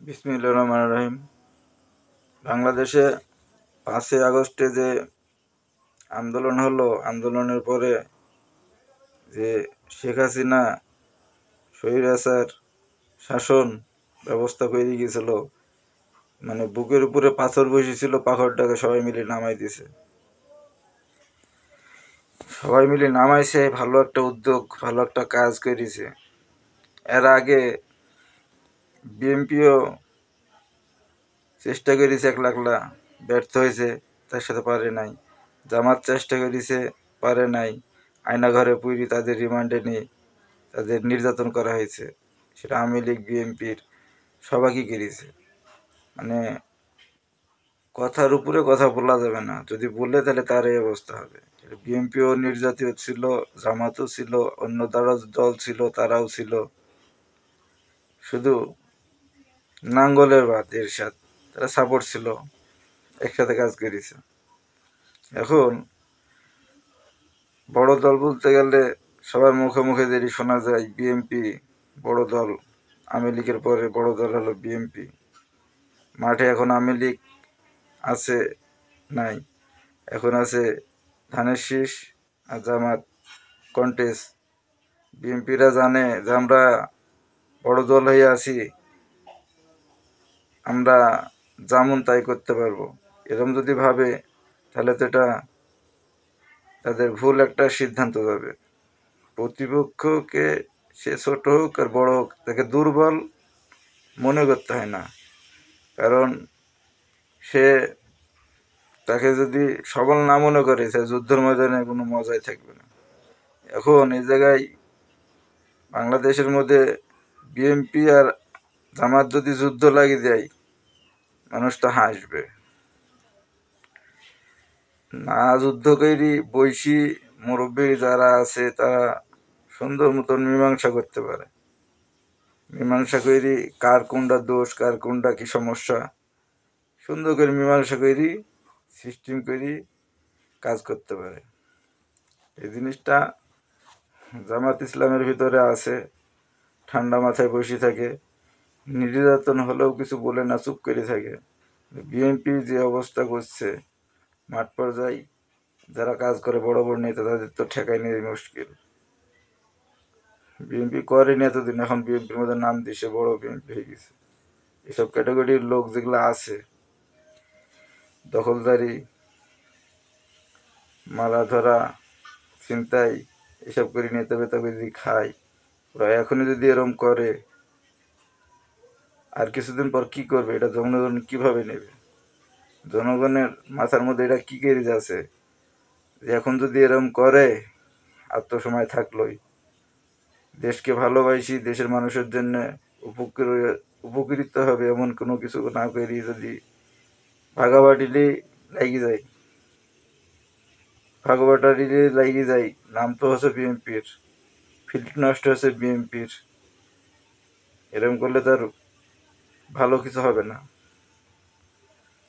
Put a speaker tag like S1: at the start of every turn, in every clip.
S1: বিসমিল্লাহির রহমানির রহিম। বাংলাদেশে 5ই আগস্টে যে আন্দোলন হলো, আন্দোলনের পরে যে শেখ হাসিনা স্বৈরাচার শাসন ব্যবস্থা করে গেছিল, মানে বুকের উপরে পাথর বসেছিল, পাথরটাকে সবাই মিলে নামাই দিছে। সবাই মিলে নামাইছে, ভালো একটা উদ্যোগ, ভালো একটা কাজ করেছে। এর আগে বিএনপিও চেষ্টা করেছে, একলা ব্যর্থ হয়েছে, তার সাথে পারে নাই। জামাত চেষ্টা করেছে, পারে নাই। আয়নাঘরে পুরি তাদের রিমান্ডে নিয়ে তাদের নির্যাতন করা হয়েছে। সেটা আওয়ামী লীগ, বিএনপির সবাইকে করেছে। মানে কথার উপরে কথা বলা যাবে না, যদি বলে তাহলে তার এই অবস্থা হবে। বিএনপিও নির্যাতিত ছিল, জামাতও ছিল, অন্য দল ছিল, তারাও ছিল। শুধু নাঙ্গলের বাদ এরশাদ, তারা সাপোর্ট ছিল, একসাথে কাজ করেছে। এখন বড় দল বলতে গেলে সবার মুখে মুখে যেটি শোনা যায়, বিএনপি বড় দল। আওয়ামী লীগের পরে বড় দল হলো বিএনপি। মাঠে এখন আওয়ামী লীগ আছে নাই, এখন আছে ধানের শীষ আর জামাত কন্টেস্ট। বিএনপিরা জানে যে আমরা বড় দল হয়ে আছি, আমরা যেমন তাই করতে পারবো। এরকম যদি ভাবে তাহলে তো এটা তাদের ভুল একটা সিদ্ধান্ত যাবে। প্রতিপক্ষকে, সে ছোট হোক আর বড় হোক, তাকে দুর্বল মনে করতে হয় না। কারণ সে, তাকে যদি সবল না মনে করে, সে যুদ্ধের ময়দানে কোনো মজাই থাকবে না। এখন এই জায়গায় বাংলাদেশের মধ্যে বিএনপি আর জামাত যদি যুদ্ধ লাগিয়ে দেয়, মানুষটা হাসবে। না যুদ্ধ করি বৈশী মুরব্বী যারা আছে, তারা সুন্দর মতন মীমাংসা করতে পারে। মীমাংসা করি কার কোনটা দোষ, কার কোনটা কি সমস্যা, সুন্দর করে মীমাংসা করি, সিস্টেম করি কাজ করতে পারে। এই জিনিসটা জামাত ইসলামের ভিতরে আছে। ঠান্ডা মাথায় বসে থাকে, নির্যাতন হলেও কিছু বলে না, চুপ করে থাকে। বিএনপি যে অবস্থা করছে, মাঠ পর্যায়ে যারা কাজ করে বড় বড় নেতা, তাদের তো ঠেকাই নিয়ে মুশকিল। বিএনপি করেনি এতদিন, এখন বিএনপির মধ্যে নাম দিছে, বড় বিএনপি হয়ে গেছে। এসব ক্যাটাগরির লোক যেগুলো আছে, দখলদারি, মালা ধরা, ছিনতাই, এসব করে নেতা বেতা যদি খায়, ওরা এখনই যদি এরম করে, আর কিছুদিন পর কি করবে, এটা জনগণ কিভাবে নেবে? জনগণের মাথার মধ্যে এটা কি করে যাচ্ছে যে এখন যদি এরম করে, আর তো সময় থাকলোই। দেশকে ভালোবাসি, দেশের মানুষের জন্য উপকৃত হবে এমন কোনো কিছু না করি, যদি ভাগাবাটিলে লাগি যায়, ভাগাবাটারিলে লাগি যায়, নাম তো হচ্ছে বিএনপির, ফিল্ড নষ্ট হচ্ছে বিএনপির। এরকম করলে তার ভালো কিছু হবে না।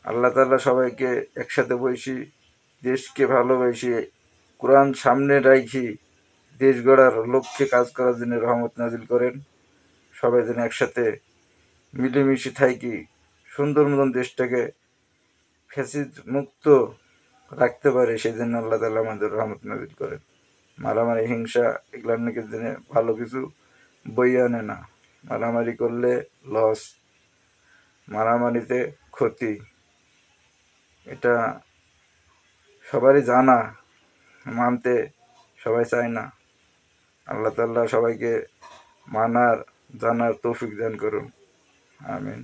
S1: আল্লাহ তাআলা সবাইকে একসাথে বসি, দেশকে ভালোবাসি, কোরআন সামনে রাখি, দেশ গড়ার লক্ষ্যে কাজ করার জন্য রহমত নাজিল করেন। সবাই যেন একসাথে মিলেমিশে থাকি, সুন্দর মতন দেশটাকে ফ্যাসিড মুক্ত রাখতে পারে, সেই জন্য আল্লাহ তাআলা আমাদের রহমত নাজিল করেন। মারামারি, হিংসা, এগুলার নাকি জন্য ভালো কিছু বই আনে না। মারামারি করলে লস, মারামারিতে ক্ষতি, এটা সবারই জানা, মানতে সবাই চায় না। আল্লাহ তাআলা সবাইকে মানার, জানার তৌফিক দান করুন। আমিন।